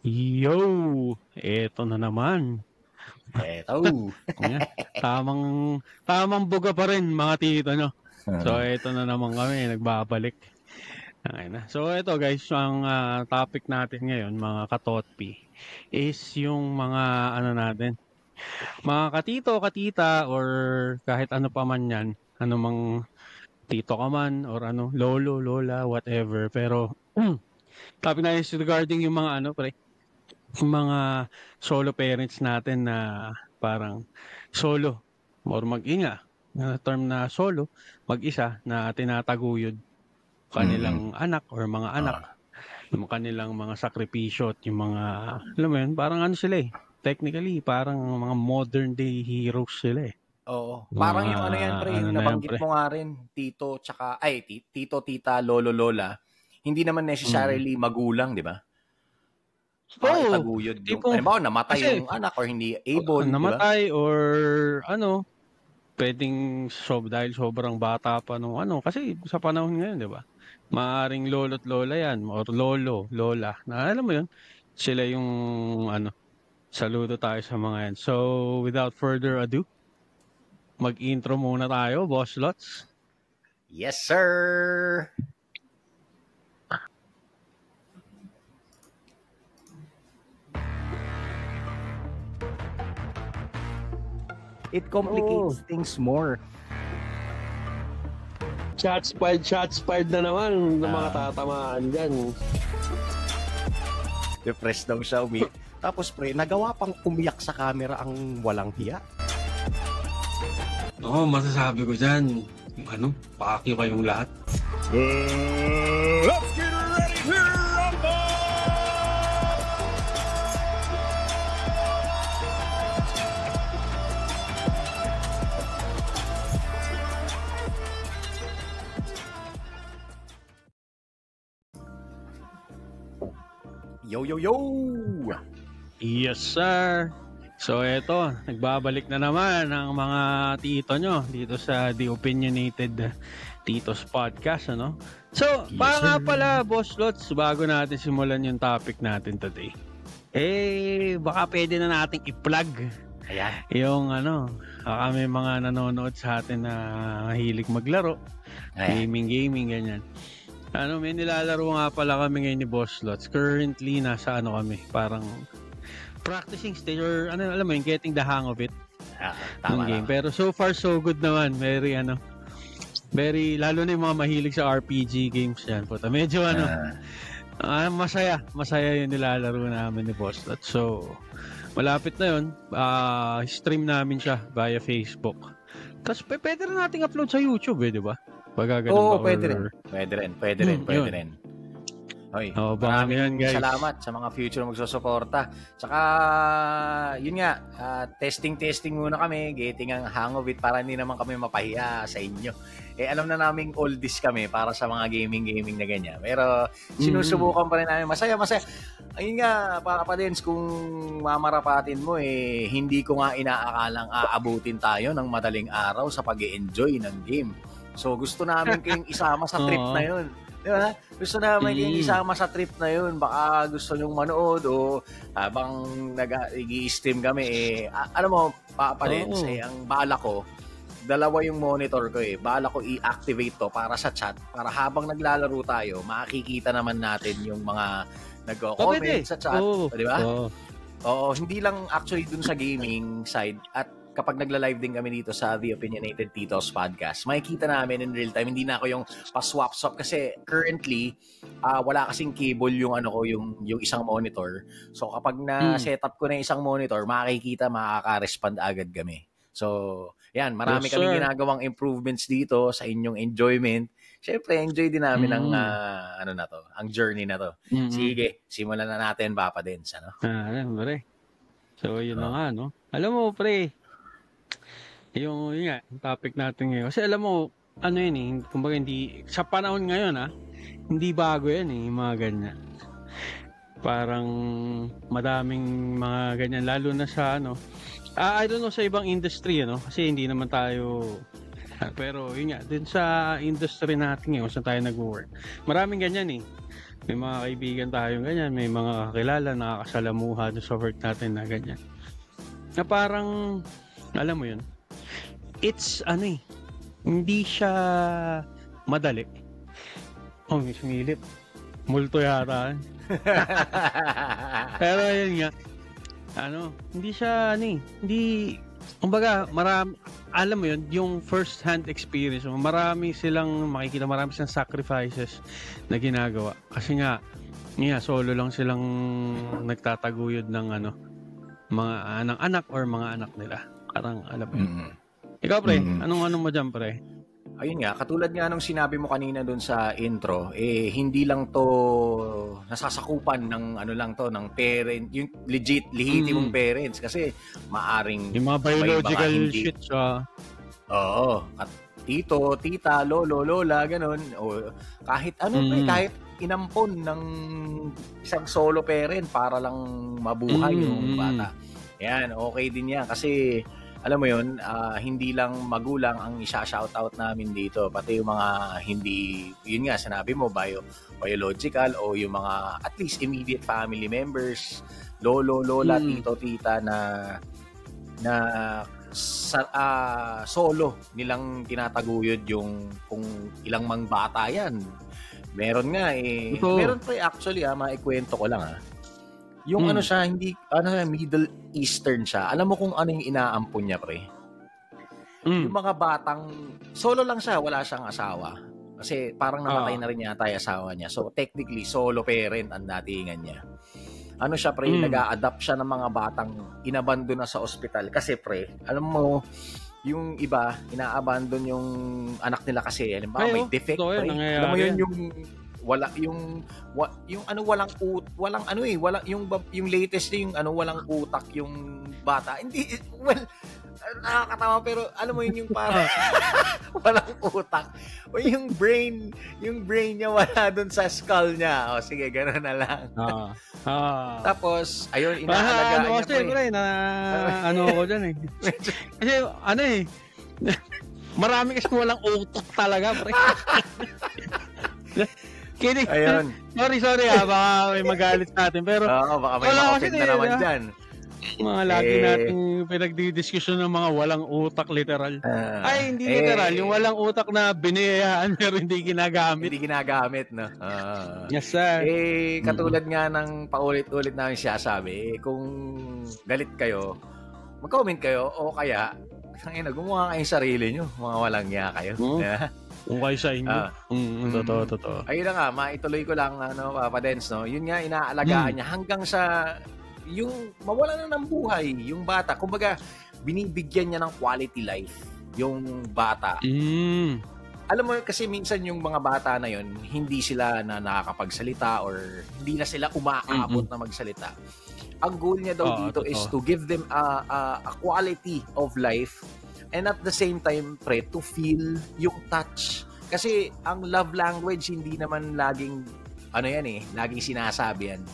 Yo, eto na naman. Eto. Yan. Tamang buga pa rin mga tito nyo. So eto na naman kami, nagbabalik. So eto guys, ang topic natin ngayon, mga katotpi, is yung mga natin, mga katito, katita, or kahit ano pa man yan, anumang tito ka man, or lolo, lola, whatever. Pero topic na is regarding yung mga yung mga solo parents natin na parang solo or mag-ina, na term na solo, mag-isa na tinataguyod kanilang anak or mga anak, yung kanilang mga sakripisyo at yung mga, alam mo yun, parang sila technically, parang mga modern day heroes sila Oo. Parang yung yan pre, yung nabanggit mo nga rin, tito, tsaka, tito, tita, lolo, lola, hindi naman necessarily magulang, di ba? Itaguyod yung, halimbawa, namatay yung anak or hindi able, namatay, diba? or pwedeng dahil sobrang bata pa nung kasi sa panahon ngayon, di ba? Maaring lolo't lola yan, or lolo, lola, na alam mo yun, sila yung saludo tayo sa mga yan. So, without further ado, mag-intro muna tayo, Boss Lots. Yes, sir! It complicates things more. Shots fired na naman ng mga tatamaan dyan. Depressed daw siya, Tapos pre, nagawa pang umiyak sa camera ang walang hiya. Oo, masasabi ko dyan, pakyo kayong lahat. Let's get ready to rumble! Yo, yo, yo! Yes, sir! So, eto, nagbabalik na naman ang mga tito nyo dito sa The Opinionated Titos Podcast, So, yes, nga pala, Boss Lots, bago natin simulan yung topic natin today, baka pwede na nating i-plug. Ayan. Yung kami mga nanonood sa atin na mahilig maglaro. Ayan. Gaming, ganyan. May nilalaro nga pala kami ngayon ni Boss Lots. Currently, nasa kami, parang practicing stage or alam mo yun, getting the hang of it. Tama game. Pero so far, so good naman. Very, lalo na yung mga mahilig sa RPG games yan. Puta, medyo masaya yung nilalaro namin ni Boss Lots. So, malapit na yun. Stream namin siya via Facebook. Tapos, pwede rin nating upload sa YouTube, di ba? Oo, pwede rin. Hoy, maraming salamat sa mga future magsusuporta. Tsaka, yun nga, testing muna kami, getting ang hang of it para hindi naman kami mapahiya sa inyo. Alam na naming oldies kami para sa mga gaming na ganyan. Pero, sinusubukan pa rin namin. Masaya. Ayun nga, Papadens, kung mamarapatin mo, hindi ko nga inaakalang aabutin tayo ng madaling araw sa pag-e-enjoy ng game. So, gusto namin kayong isama sa trip na yun. Di ba? Gusto namin kayong isama sa trip na yun. Baka gusto nyong manood o habang nag-i-stream kami, alam mo, Papadens, ang bala ko, dalawa yung monitor ko Bala ko i-activate to para sa chat, para habang naglalaro tayo, makikita naman natin yung mga nag-comment sa chat. Di ba? Oo, hindi lang actually dun sa gaming side at kapag nagla-live din kami dito sa The Opinionated Titos Podcast, makikita namin in real time. Hindi na ako yung pa-swap-swap kasi currently, wala kasing cable yung yung isang monitor. So kapag na-set up ko na isang monitor, makaka-respond agad kami. So, yan, marami kaming ginagawang improvements dito sa inyong enjoyment. Siyempre, enjoy din namin ang ang journey na to. Sige, simulan na natin, Papadens, pre. So, yun na nga, Alam mo, pre, yung topic natin ngayon. Kasi alam mo, kumbaga hindi, sa panahon ngayon, hindi bago yan yung mga ganyan. Parang madaming mga ganyan, lalo na sa I don't know sa ibang industry, kasi hindi naman tayo, pero yun nga, dun sa industry natin ngayon, saan tayo nag-work, maraming ganyan May mga kaibigan tayong ganyan, may mga kakilala, nakakasalamuha doon sa work natin na ganyan. Na parang, alam mo yun, it's hindi siya madali. Oh, may sumilip. Multo yata. Pero yun nga, hindi siya, hindi, kumbaga, alam mo yun, yung first-hand experience mo, marami silang sacrifices na ginagawa. Kasi nga, solo lang silang nagtataguyod ng mga anak or mga anak nila. Parang, alam mo yun. Ikaw, pre, anong mo dyan, pre? Ayun nga, katulad nga nung sinabi mo kanina doon sa intro, hindi lang to nasasakupan ng ng parent, yung legit, legitimate parents kasi maaring yung mga biological shit sa oo, at tito, tita, lolo, lola, ganun, o kahit kahit inampon ng isang solo parent para lang mabuhay yung bata. Yan, okay din yan kasi alam mo yun, hindi lang magulang ang isa-shoutout namin dito, pati yung mga hindi, yun nga, sinabi mo, biological o yung mga at least immediate family members, lolo, lola, tito, tita na solo nilang tinataguyod yung kung ilang mang bata yan. Meron nga meron pa actually, maikwento ko lang yung siya, hindi, Middle Eastern siya. Alam mo kung ano yung inaampon niya, pre? Yung mga batang, solo lang siya, wala siyang asawa. Kasi parang namatay na rin yata yung asawa niya. So, technically, solo parent ang datingan niya. Siya, pre, nag-a-adapt siya ng mga batang inabandon na sa ospital. Kasi, pre, alam mo, yung iba, ina-abandon yung anak nila kasi, alam mo, may defect, pre. Alam mo yun, wala yung yung latest yung walang utak yung bata. Hindi, nakakatawa pero alam mo yun yung parang walang utak. O yung brain niya wala doon sa skull niya. O sige, gano'n na lang. Tapos ayun, inaalagaan niya. Siyempre ko diyan Kasi marami kasi walang utak talaga, pre. Kidding. Ayun. Sorry baka may magalit sa atin. Pero, baka may ma-offend na naman dyan. Mga lagi nating pinagdidiskusyon ng mga walang utak, literal. Hindi literal. Yung walang utak na biniyayaan pero hindi ginagamit. Hindi ginagamit, no? Yes, sir. Katulad nga ng paulit-ulit namin siya sabi, kung galit kayo, mag-comment kayo o kaya, gumawa kayong sarili nyo. Mga walang niya kayo. Kung kayo sa inyo. Totoo. Ayun na nga, maituloy ko lang, Papa Dens, no? Yun nga, inaalagaan niya hanggang sa, yung mawala na ng buhay, yung bata. Kumbaga, binibigyan niya ng quality life, yung bata. Alam mo, kasi minsan yung mga bata na yun, hindi sila na nakakapagsalita or hindi na sila umaabot na magsalita. Ang goal niya daw dito is to give them a quality of life. And at the same time, pre, to feel yung touch. Kasi ang love language, hindi naman laging, laging sinasabi yan.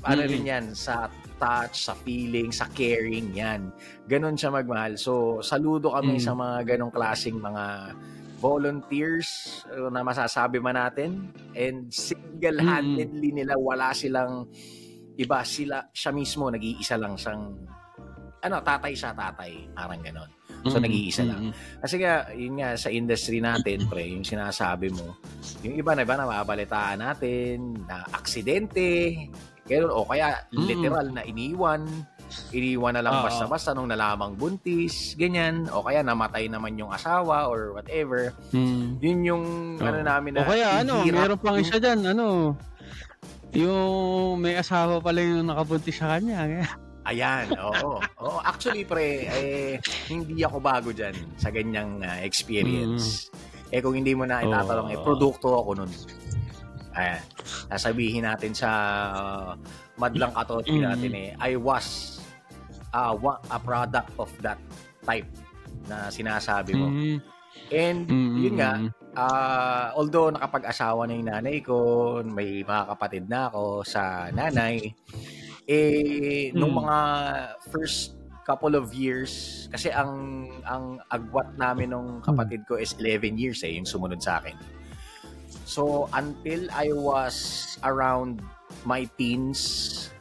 Rin yan, sa touch, sa feeling, sa caring, yan. Ganon siya magmahal. So, saludo kami sa mga ganong klaseng mga volunteers na masasabi man natin. And single-handedly nila, wala silang iba. Siya mismo, nag-iisa lang siyang, tatay siya, parang ganon. So, nag-iisa lang. Kasi nga, yun nga, sa industry natin, pre, yung sinasabi mo, yung iba na mababalitaan natin, na aksidente, o kaya literal na iniwan na lang basta-basta nung nalamang buntis, ganyan, o kaya namatay naman yung asawa or whatever. Yun yung, namin na, o kaya, meron pang isa dyan, yung may asawa pala yung nakabuntis sa kanya, Ayan, oo. Actually, pre, hindi ako bago dyan sa ganyang experience. Kung hindi mo na itatanong, produkto ako nun. Ayan. Sasabihin natin sa madlang katotpi natin I was a product of that type na sinasabi mo. And yun nga, although nakapag-asawa na yung nanay ko, may mga kapatid na ako sa nanay, nung mga first couple of years, kasi ang agwat namin nung kapatid ko is 11 years yung sumunod sa akin. So, until I was around my teens,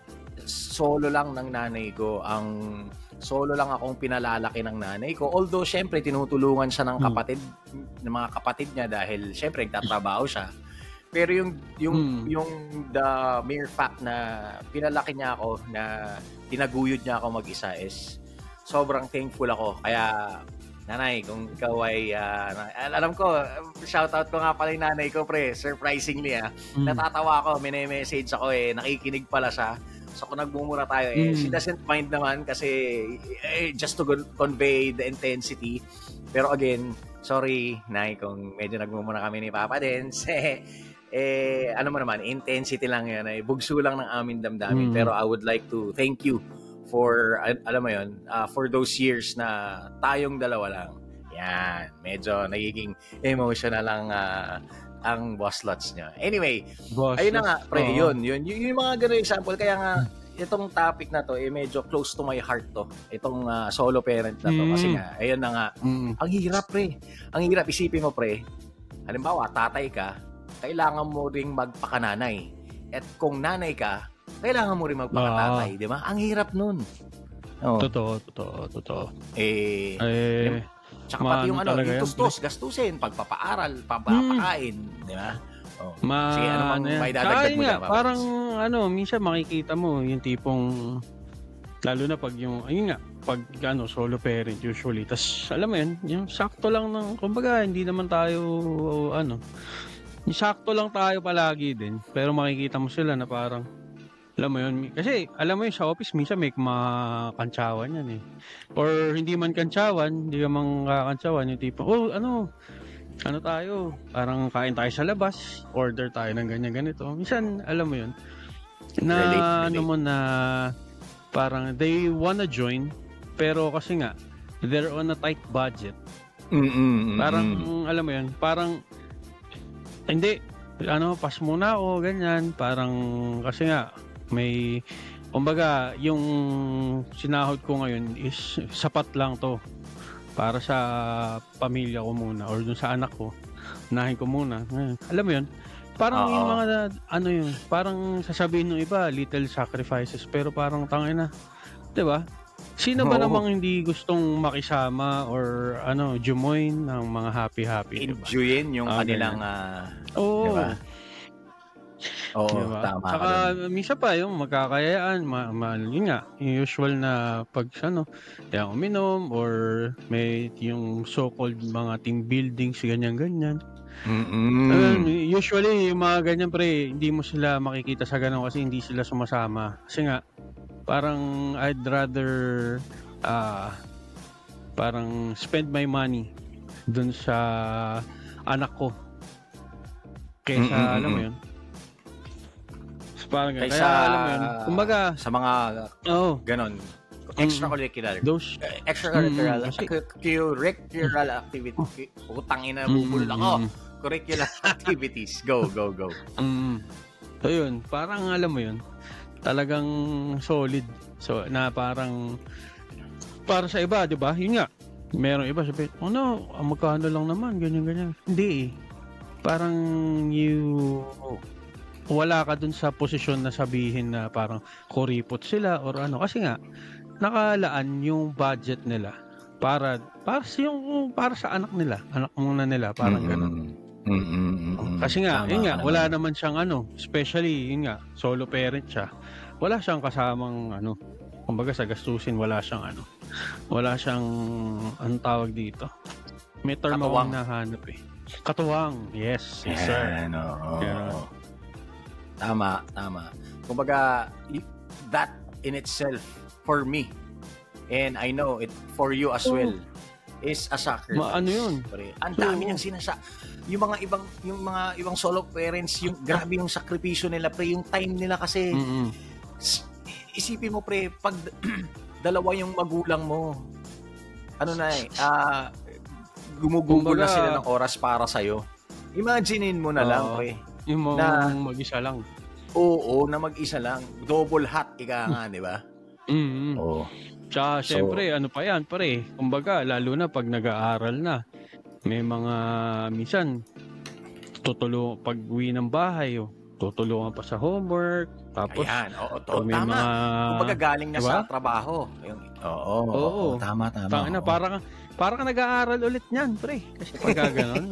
solo lang ng nanay ko solo lang akong pinalalaki ng nanay ko. Although, syempre, tinutulungan siya ng mga kapatid niya dahil, syempre, nagtatrabaho siya. Pero yung the mere fact na pinalaki niya ako, na tinaguyod niya ako mag-isa is sobrang thankful ako. Kaya, nanay, kung ikaw ay, alam ko, shoutout ko nga pala yung nanay ko, pre, surprisingly, natatawa ako, message ako, nakikinig pala siya. So kung nagmumura tayo, she doesn't mind naman kasi just to convey the intensity. Pero again, sorry, Nay, kung medyo nagmumura kami ni Papa Dens. Ano mo naman, intensity lang yan. Bugso lang ng aming damdamin. Pero I would like to thank you for, alam mo yun, for those years na tayong dalawa lang. Yan, medyo nagiging emotional lang ang boss lots niya. Anyway, ayun na nga, pre, yun. Yung mga ganun example, kaya nga, itong topic na to, medyo close to my heart to. Itong solo parent na to. Kasi nga, ayun na nga, ang hirap, pre. Ang hirap, isipin mo, pre. Halimbawa, tatay ka, kailangan mo ring magpakananay. At kung nanay ka, kailangan mo rin magpakatatay, di ba? Ang hirap nun. Oh. Totoo. Tsaka pati yung yung tustos, gastusin, pagpapaaral, papakain, di ba? Oh. Sige, ano mang may dadagdag mo na? Parang, minsan makikita mo yung tipong, lalo na pag yung, ayun nga, pag solo parent usually. Tas alam mo yun, yung sakto lang ng, kumbaga, hindi naman tayo, yung sakto lang tayo palagi din. Pero makikita mo sila na parang, alam mo yun, kasi alam mo yun sa office minsan may mga kantsawan yan or hindi man kantsawan, hindi ka mang kakantsawan yung tipo, ano tayo, parang kain tayo sa labas, order tayo ng ganito. Minsan alam mo yun na relate. Na parang they wanna join pero kasi nga they're on a tight budget. Parang alam mo yun, parang hindi pas muna o ganyan, parang kasi nga may, kumbaga, yung sinahod ko ngayon is sapat lang to para sa pamilya ko muna or dun sa anak ko. Unahin ko muna. Alam mo yun? Parang yung mga, parang sasabihin ng iba, little sacrifices, pero parang tangina. Diba? Sino ba namang hindi gustong makisama or jumoin ng mga happy-happy? Enjoyin yung kanilang, diba? Oo, diba? Tama. Saka minsan pa yung magkakayaan, yun nga, yung usual na pag yung uminom or may yung so-called mga team buildings, ganyan. Usually yung mga ganyan, pre, hindi mo sila makikita sa ganun kasi hindi sila sumasama. Kasi nga, parang I'd rather parang spend my money dun sa anak ko kaysa alam mo yun, parang kaya alam mo yun, kumbaga sa mga ganon extracurricular curricular activity, utangin na bubulol ako, curricular activities, go so yun, parang alam mo yun, talagang solid. So na parang para sa iba, 'di ba? Yun nga. Merong iba sabi, magkano lang naman, ganyan. Hindi Parang wala ka dun sa posisyon na sabihin na parang kuripot sila or kasi nga nakalaan yung budget nila para sa anak muna nila, parang gano'n. Kasi nga, yun nga, wala naman siyang especially yun nga, solo parent siya. Wala siyang kasamang kumbaga sa gastusin, wala siyang anong tawag dito. May term akong nahanap Katuwang. Yes, sir. Yeah. Tama. Kumbaga, that in itself for me, and I know it for you as well, is a sacrifice. Yun? Ang dami niyang yung mga ibang solo parents, yung grabe yung sakripisyo nila, pre, yung time nila kasi isipin mo, pre, pag dalawa yung magulang mo, gumugulo na sila ng oras para sa'yo. Imaginein mo na lang, pre. Yung mag-isa lang. Oo, na mag-isa lang. Double hat, ika nga, di ba? Oo. Tsaka, syempre, pa yan, pre. Kumbaga, lalo na pag nag-aaral na, may mga, minsan, pag-uwi ng bahay, tutulungan pa sa homework, tapos ayan, tama. Kumbaga galing na sa trabaho. Tama. Parang ka nag-aaral ulit niyan, pre. Kasi pag gano'n,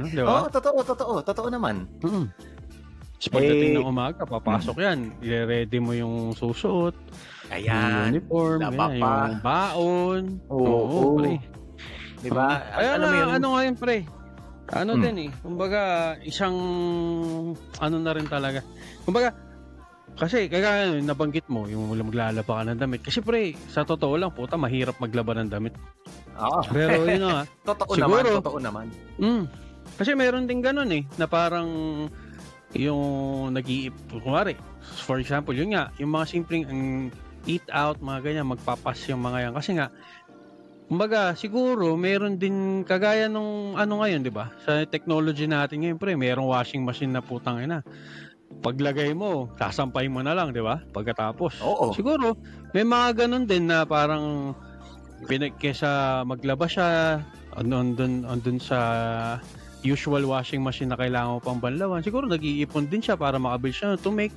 di ba? Totoo naman. So, pagdating ng umaga, papasok yan. I-ready mo yung susuot. Ayan. Yung uniform, yung baon. Oo, pre. Diba? Ano ngayon, pre? Din eh. Kumbaga, isang na rin talaga. Kumbaga, kasi kaya nabanggit mo, yung maglalaba ka ng damit. Kasi pre, sa totoo lang, puta, mahirap maglaba ng damit. Pero yun nga. Totoo naman. Kasi meron din ganun eh, na parang yung kumari, for example, yun nga, yung mga simpleng eat out, mga ganyan, magpapas yung mga yan. Kasi nga, kumbaga, siguro, meron din kagaya nung ngayon, di ba? Sa technology natin ngayon, pre, merong washing machine na putang ina. Paglagay mo, sasampay mo na lang, di ba? Pagkatapos. Oo. Siguro, may mga ganun din na parang kesa maglaba siya, andun sa usual washing machine na kailangan mo pang banlawan, siguro nag-iipon din siya para makabili siya to make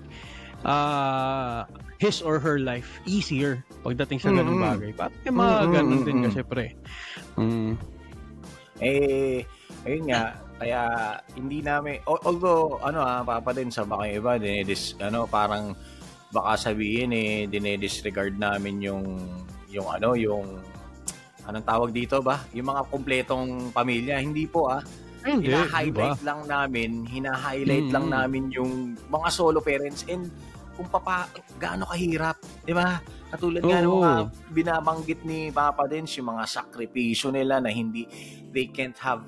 his or her life easier pagdating sa ganung bagay. Parang may mga ganun din kasi pre. Ayun nga, kaya hindi namin, although papa din sa baka iba parang baka sabihin dinedisregard namin yung anong tawag dito ba? Yung mga kompletong pamilya, hindi po hina-highlight lang namin yung mga solo parents and kung gaano kahirap, di ba? Katulad nga ng mga binabanggit ni Papa din, yung mga sakripisyo nila na they can't have,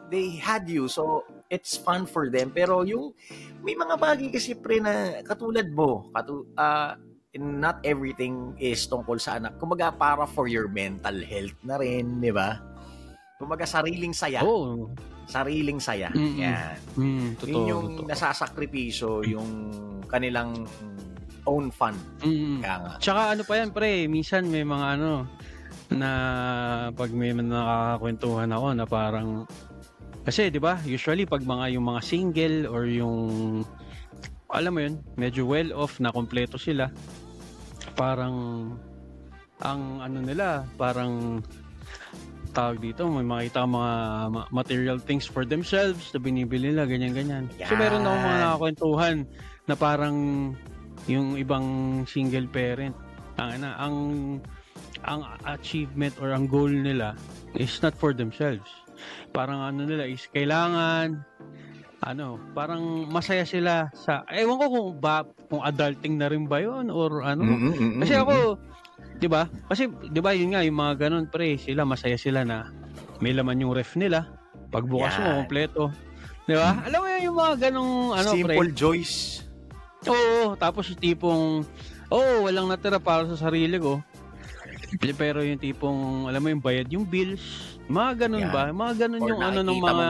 they had you, so it's fun for them. Pero yung, may mga bagay kasi pre na katulad mo, not everything is tungkol sa anak. Kumbaga para for your mental health na rin, di ba? Kumbaga sariling saya. Sariling saya. Yan. Yun yung nasasakripisyo, yung kanilang own fun. Tsaka pa yan pre, minsan may mga na pag may nakakakwentuhan ako na parang, kasi di ba usually pag yung mga single or yung alam mo yun, medyo well off na kompleto sila, parang ang nila, parang tawag dito, may makita mga material things for themselves na binibili nila, ganyan-ganyan. So meron akong mga nakakwentuhan na parang yung ibang single parent, ang achievement or ang goal nila is not for themselves. Parang nila is kailangan parang masaya sila sa, ewan ko kung adulting na rin ba yun or kasi ako, di ba? Kasi di ba yun nga, yung mga ganun pre, masaya sila na may laman yung ref nila, pagbukas mo kompleto, di ba? Alam mo yung mga ganung simple pre, joys. Oo, tapos yung tipong walang natira para sa sarili ko, pero yung tipong alam mo yung bayad yung bills, mga ganun ba? Mga ganun yung ng mga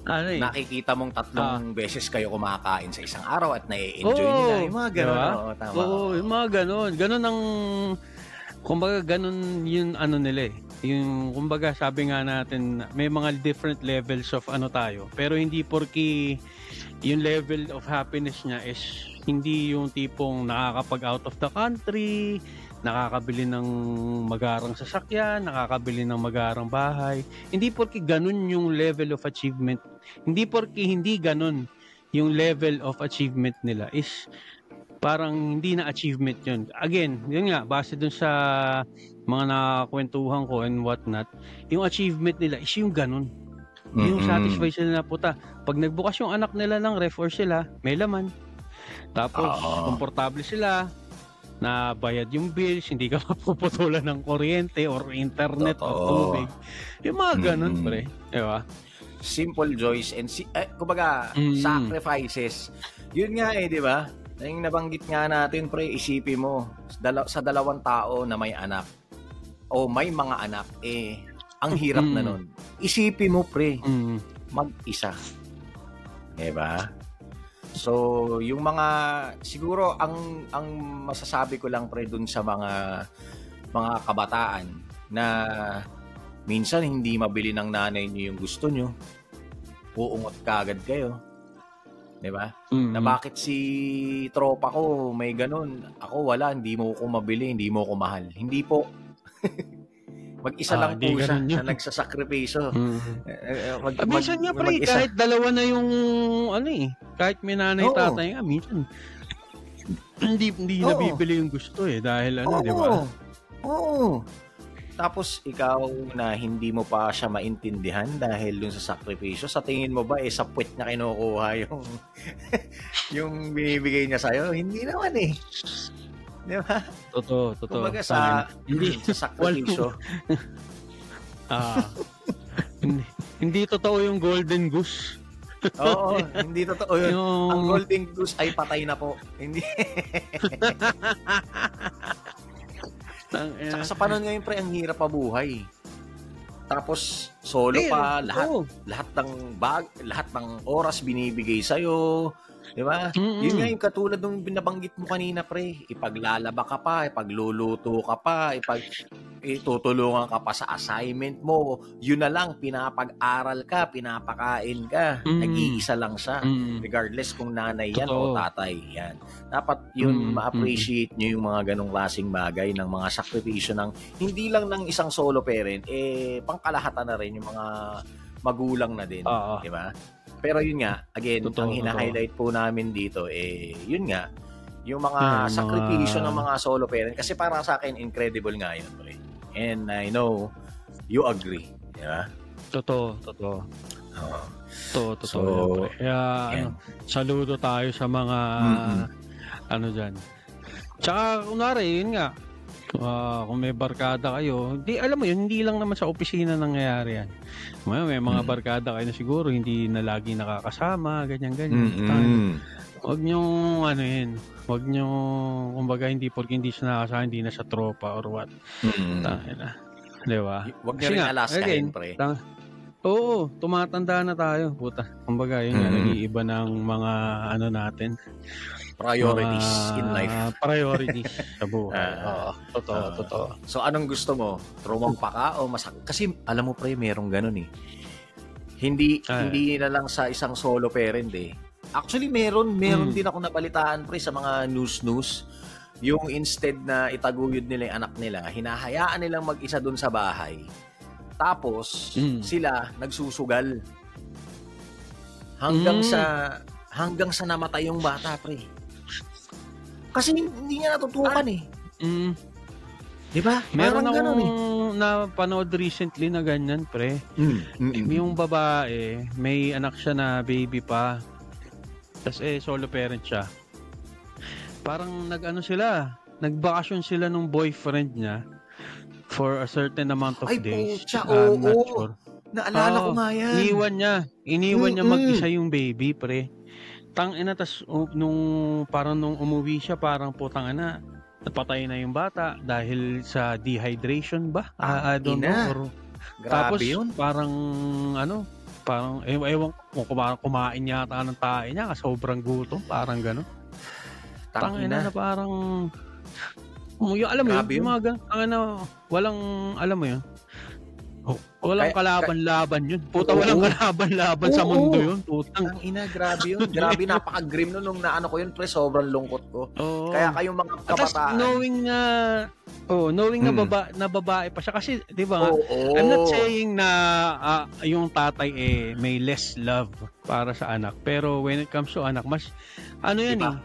nakikita mong 3 beses kayo kumakain sa isang araw at na-enjoy nila. Yung mga ganun. Diba? Tama. Yung mga ganun. Ganun ang, kumbaga ganun yung nila eh. Yung, kumbaga sabi nga natin, may mga different levels of tayo. Pero hindi porki yung level of happiness niya is hindi yung tipong nakakapag out of the country, nakakabili ng magarang sasakyan, nakakabili ng magarang bahay. Hindi porke ganun yung level of achievement. Hindi porke hindi ganun yung level of achievement nila is parang hindi na achievement yun. Again, yun nga, base dun sa mga nakakwentuhan ko and whatnot, yung achievement nila is yung ganun. Yung satisfied sila na puta. Pag nagbukas yung anak nila ng ref or sila, may laman. Tapos, komportable sila, na bayad yung bills, hindi ka mapuputulan ng kuryente or internet o tubig. Yung mga ganun, pre. Diba? Simple joys and kumbaga, sacrifices. Yun nga di ba? Yung nabanggit nga natin, pre, isipin mo, sa 2 tao na may anak o may mga anak, ang hirap na nun. Isipin mo, pre, mag-isa. Diba? So, yung mga siguro ang masasabi ko lang pre dun sa mga kabataan na minsan hindi mabili ng nanay niyo yung gusto niyo. uungot kagad kayo. 'Di ba? Na bakit si tropa ko may ganun, ako wala, hindi mo ko mabili, hindi mo ko mahal. Hindi po. Mag-isa lang po siya na nagsasakripisyo. Minsan nga pre, kahit dalawa na yung kahit may nanay tatay nga, minsan hindi nabibili yung gusto dahil di ba? Oo. Tapos ikaw na hindi mo pa siya maintindihan dahil dun sa sakripisyo, sa tingin mo ba sa puwet niya kinukuha yung binibigay niya sa'yo? Hindi naman Di ba? Totoo. Kumbaga sa sakripisyo. Hindi totoo yung golden goose. Oo, hindi totoo yun. Ang golden goose ay patay na po. Hindi. Saka sa panahon ngayon, pre, ang hirap pa buhay. Tapos solo pa, lahat ng oras binibigay sa'yo. Di ba? Yun nga yung katulad ng binabanggit mo kanina, pre. Ipaglalaba ka pa, ipagluluto ka pa, tutulungan ka pa sa assignment mo. Yun na lang, pinapag-aral ka, pinapakain ka. Nag-iisa lang siya. Regardless kung nanay yan o tatay yan. Dapat yun, ma-appreciate nyo yung mga ganong klaseng bagay ng mga sakripisyo ng hindi lang ng isang solo parent, pangkalahatan na rin yung mga magulang na din. Di ba? Pero yun nga, again, ang hina-highlight po namin dito, yun nga, yung mga sakripisyo ng mga solo parent. Kasi para sa akin, incredible nga yun. Pre. And I know, you agree. Di ba? Totoo. Totoo. Kaya, saludo tayo sa mga, dyan. Tsaka, kunwari, yun nga, kung may barkada kayo, alam mo yun, hindi lang naman sa opisina nangyayari yan. May mga barkada kayo na siguro hindi na lagi nakakasama, ganyan. Huwag niyong huwag niyong, kumbaga, hindi porque hindi siya nakakasama, hindi na siya tropa or what. Di ba? Huwag niyo rin alaskahin, pre. Oo, tumatanda na tayo, puta. Kumbaga, yun nga, nag-iiba ng mga natin. Priorities in life. Priorities sa buhay. Totoo. So, anong gusto mo? Trumampa ka o Kasi, alam mo, pre, merong ganun Hindi na lang sa isang solo parent Actually, meron din ako nabalitaan, pre, sa mga news. Yung instead na itaguyod nila yung anak nila, hinahayaan nilang mag-isa dun sa bahay. Tapos, sila nagsusugal. Hanggang sa namatay yung bata, pre. Kasi hindi niya natutukan Di ba? Meron akong napanood recently na ganyan, pre. Yung babae, may anak siya na baby pa. Tapos solo parent siya. Parang nagbakasyon sila nung boyfriend niya for a certain amount of days. I'm not sure. Naalala ko nga yan. Iniwan niya mag-isa yung baby, pre. Tangina, tas nung umuwi siya, parang napatay na yung bata dahil sa dehydration ba? I don't know. Grabe tapos, yun. Parang ewan ko, kumain yata ng tae niya, sobrang gutom, parang gano'n. Tangina na parang, alam mo yun, walang, alam mo yun, walang kalaban-laban yun. Puta, walang kalaban-laban sa mundo yun. Putang ina, grabe yun. Grabe, napaka-grim nun nung naano ko yun, pre, sobrang lungkot ko. Kaya kayong mga kabataan. Knowing na babae pa siya. Kasi, di ba, I'm not saying na yung tatay may less love para sa anak. Pero when it comes to anak, mas,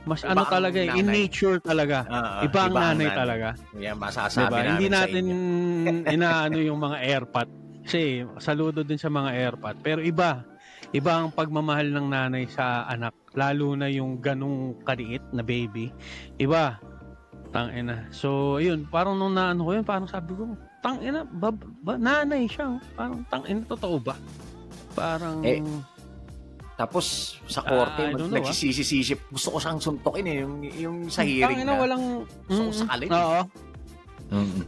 mas talaga, in nature talaga. Iba ang nanay talaga. Yan, masasabi namin hindi natin sa yung mga airpot. Kasi saludo din sa mga airpot. Pero iba ang pagmamahal ng nanay sa anak. Lalo na yung ganung kaliit na baby. Iba. Tangina. So, ayun. Parang nung naano ko yun, parang sabi ko, tangina, nanay siya. Parang tangina, totoo ba? Parang... tapos sa korte, nagsisisi. Gusto ko siyang suntokin yung sa hearing na. Walang... Gusto ko sakalin. Oo.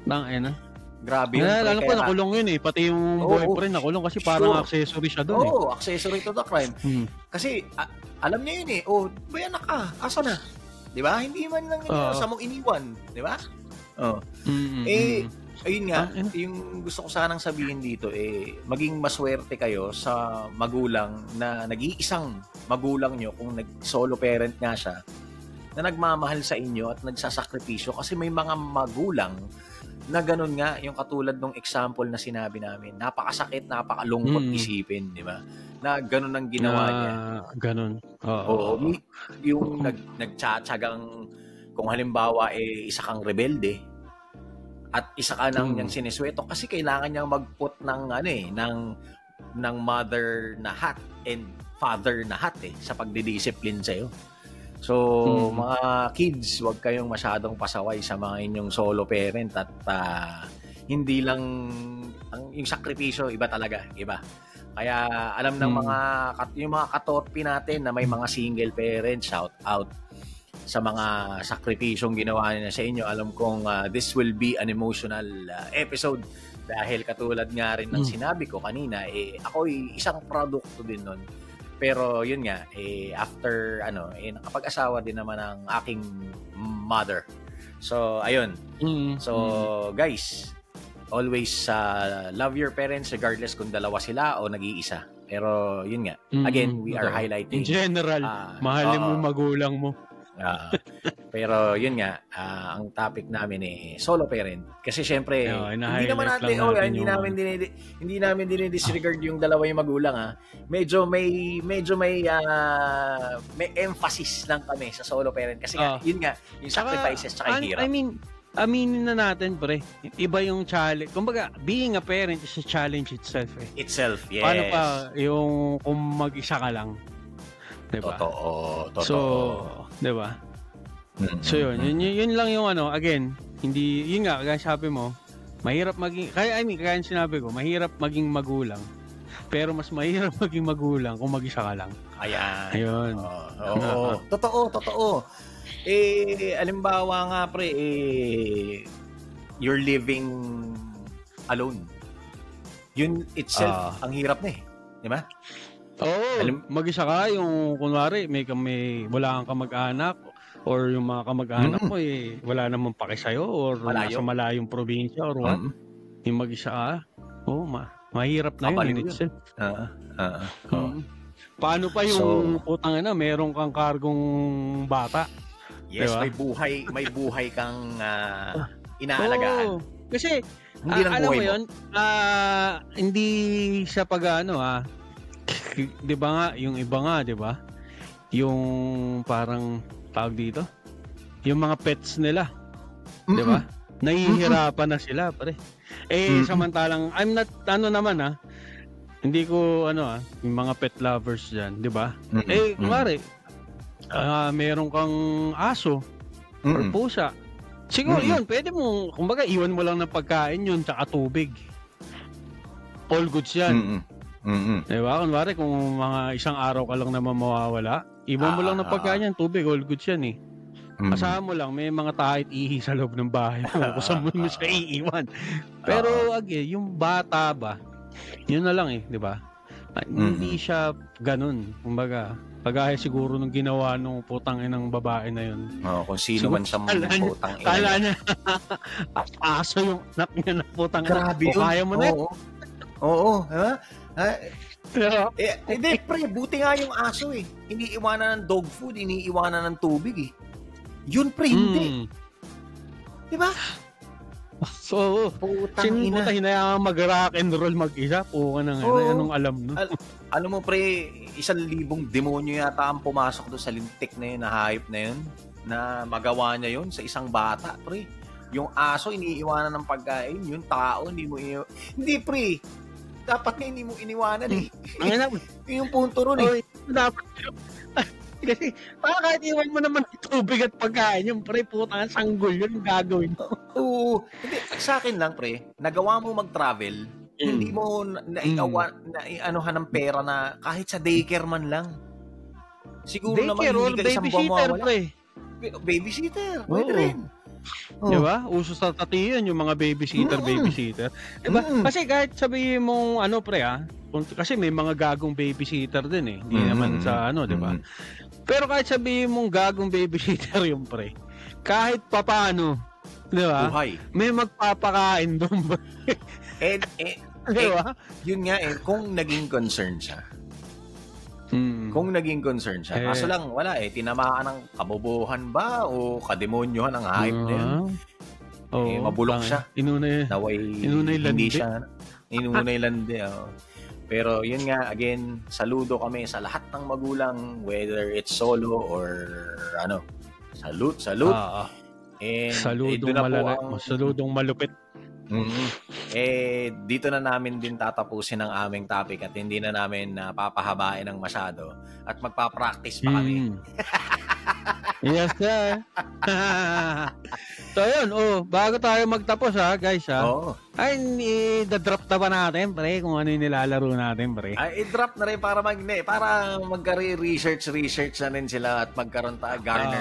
Tangina. Grabe yun. Alam ko, nakulong yun Pati yung boyfriend nakulong kasi parang accessory siya doon accessory to the crime. Kasi, alam niya yun may anak ka. Asa na? Di ba? Hindi man lang sa mong iniwan. Di ba? Ayun nga, yung gusto ko sanang sabihin dito, maging maswerte kayo sa magulang na nag-iisang magulang nyo kung solo parent nga siya, na nagmamahal sa inyo at nagsasakripisyo. Kasi may mga magulang na ganun nga, yung katulad ng example na sinabi namin, napakasakit, napakalungkot isipin, di ba? Na ganun ang ginawa niya. Ganun. Oo. Yung nagtsatsagang, kung halimbawa, isa kang rebelde, at isa ka nang niyang sinisweto kasi kailangan niyang mag-put ng ng mother na hat and father na hat sa pagdidisiplin sa'yo. So, mga kids, huwag kayong masyadong pasaway sa mga inyong solo parent at hindi lang yung sakripisyo, iba talaga, iba. Kaya alam ng yung mga katorpi natin na may mga single parents, shout out sa mga sakripisyong ginawa niya sa inyo. Alam kong this will be an emotional episode dahil katulad nga rin ng sinabi ko kanina, ako'y isang produkto din nun. Pero yun nga, after nakapag-asawa din naman ang aking mother. So, ayun. So, guys, always love your parents regardless kung dalawa sila o nag-iisa. Pero yun nga, again, we are highlighting. In general, mahalin mo magulang mo. Pero yun nga, ang topic namin solo parent. Kasi syempre, hindi namin dinidisregard yung dalawa yung magulang. Medyo may emphasis lang kami sa solo parent kasi yun nga, yung sacrifices tsaka yung hirap. I mean, aminin na natin, pre. Iba yung challenge. Kumbaga, being a parent is a challenge itself. Itself, yes. Paano pa yung kung mag-isa ka lang? Diba? Totoo. So, diba? So yun lang yung again, hindi, yun nga, kaya sabi mo, mahirap maging, kaya sinabi ko, mahirap maging magulang. Pero mas mahirap maging magulang kung mag-isa ka lang. Ayan. Ayun. Oo. Totoo. Alimbawa nga pre, you're living alone. Yun itself, ang hirap na di ba? Oo, mag-isa ka, yung kunwari, wala kang kamag-anak, or yung mga kamag-anak mo, wala namang pake sa'yo, or nasa malayong probinsya, or what. Yung mag-isa ka, mahirap na yun in itself. Paano pa yung meron kang kargong bata? Yes, diba? may buhay kang inaalagaan. Kasi, alam mo yun, hindi siya di ba nga, yung iba nga, di ba? Yung parang, tawag dito, yung mga pets nila, di ba? Nahihirapan na sila, pare. Samantalang, I'm not, hindi ko, yung mga pet lovers dyan, di ba? Kumari, meron kang aso, or pusa. Siguro yun, pwede mo, kumbaga, iwan mo lang ng pagkain yun, tsaka tubig. All goods yan. Diba? Kunwari, kung mga isang araw ka lang naman mawawala, iwan mo lang ng pagkain yan, tubig, all goods yan Asahan mo lang, may mga tahit ihi sa loob ng bahay mo, kung saan mo siya iiwan. Pero, again, yung bata ba, yun na lang di ba? Hindi siya ganun. Kumbaga, pagaya siguro nung ginawa nung putang inang babae na yun. Kung sino man sa putang ina. Kala niya, aso yung anak niya na putang ina. Grabe yun. Kaya mo na. Oo. Hindi, pre, buti nga yung aso iniiwanan ng dog food, iniiwanan ng tubig Yun, pre, hindi. Diba? So, hinayang mag-rock and roll mag-isa, anong alam nun? Alam mo, pre, 1,000 demonyo yata ang pumasok doon sa lintik na yun, na hype na yun, na magawa niya yun sa isang bata, pre. Yung aso, iniiwanan ng pagkain, yung tao, hindi mo hindi, pre. Dapat nga hindi mo iniwanan yung punto ron Dapat kasi kahit iwan mo naman ng tubig at pagkain, yung pre, putang sanggol yun gagawin mo. Oo. Hindi, sa akin lang, pre, nagawa mo mag-travel, hindi mo naianuhan ng pera na kahit sa daycare man lang. Siguro daycare naman hindi ka isang babysitter, pre. Babysitter, pwede rin. Diba? Uso sa tatiyan yung mga babysitter. Diba? Kasi kahit sabihin mong pre kasi may mga gagong babysitter din hindi naman sa diba? Pero kahit sabihin mong gagong babysitter yung pre, kahit papano Di ba? Buhay. May magpapakain doon ba? Di ba? Yun nga kung naging concern siya. Kung naging concern siya. Kaso lang, wala tinamaan ng kabobohan ba o kademonyohan ang hype na yun? Mabulok siya. Inunay landi. Inunay landi. Pero yun nga, again, saludo kami sa lahat ng magulang, whether it's solo or salute. And saludong malupit. Dito na namin din tatapusin ang aming topic at hindi na namin papahabain ng masyado at magpa-practice pa kami. Yes, sir. So, yun. Bago tayo magtapos, guys, ay, i-drop na ba natin, pre, kung ano yung nilalaro natin, pre? Ay, i-drop na rin para magka-research na rin sila at garner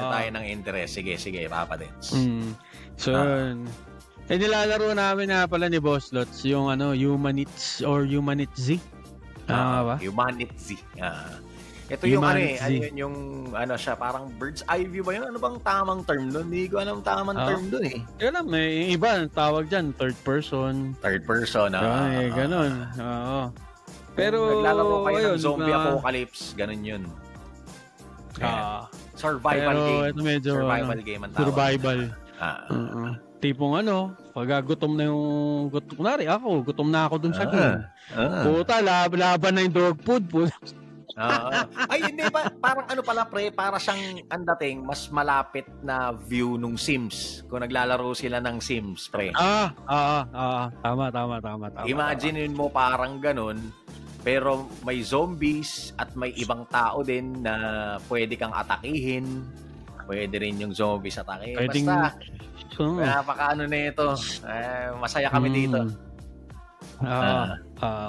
tayo ng interest. Sige, Papa Dens. So, nilalaro namin na pala ni Boss Lots yung Humanitz or Humanitz. Ba? Humanitz. Ito yung siya, parang bird's eye view ba yun? Ano bang tamang term doon? Hindi ko alam tamang term doon Kaya lang, may iba tawag dyan, third person. Ganon. Pero, naglalaro kayo ng zombie apocalypse, ganon yun. Survival game. Survival game ang tawag. Survival. Tipong pag gutom na yung kunwari ako, gutom na ako dun sa game. Puta, laban na yung dog food. Ay, hindi ba? Parang pala, pre, para siyang dating mas malapit na view nung Sims. Kung naglalaro sila ng Sims, pre. Tama. Imagine mo parang ganun, pero may zombies at may ibang tao din na pwede kang atakihin. Pwede rin yung zombies atakihin. Basta, napaka na ito. Masaya kami dito.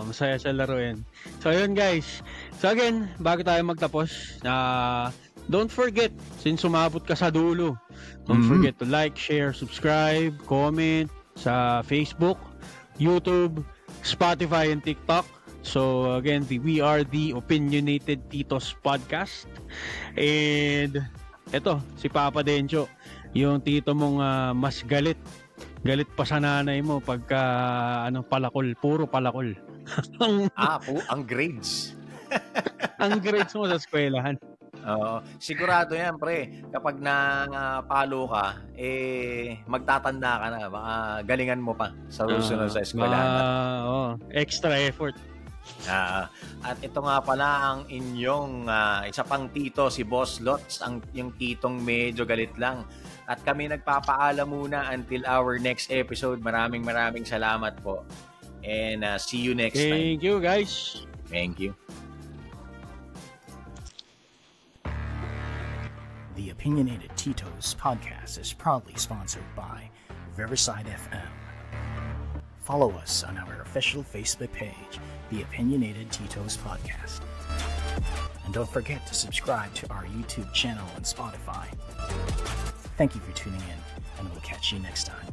Masaya sa laruin. So, yun, guys. So, again, bago tayo magtapos, don't forget, since sumabot ka sa dulo, don't forget to like, share, subscribe, comment sa Facebook, YouTube, Spotify, and TikTok. So, again, we are the Opinionated Titos Podcast. And, eto, si Papa Dencho, yung tito mong mas galit pa sa nanay mo pagka palakol, puro palakol. Ang grades. Ang grades mo sa eskwelahan. Sigurado yan, pre. Kapag napalo ka, magtatanda ka na. Baka galingan mo pa sa susunod sa eskwelahan. Extra effort. At ito nga pala ang inyong isa pang tito, si Boss Lots, yung titong medyo galit lang. At kami nagpapaalam muna until our next episode. Maraming salamat po. And see you next time. Thank you, guys. Thank you. The Opinionated Titos podcast is proudly sponsored by Riverside FM. Follow us on our official Facebook page, The Opinionated Titos Podcast. And don't forget to subscribe to our YouTube channel and Spotify. Thank you for tuning in, and we'll catch you next time.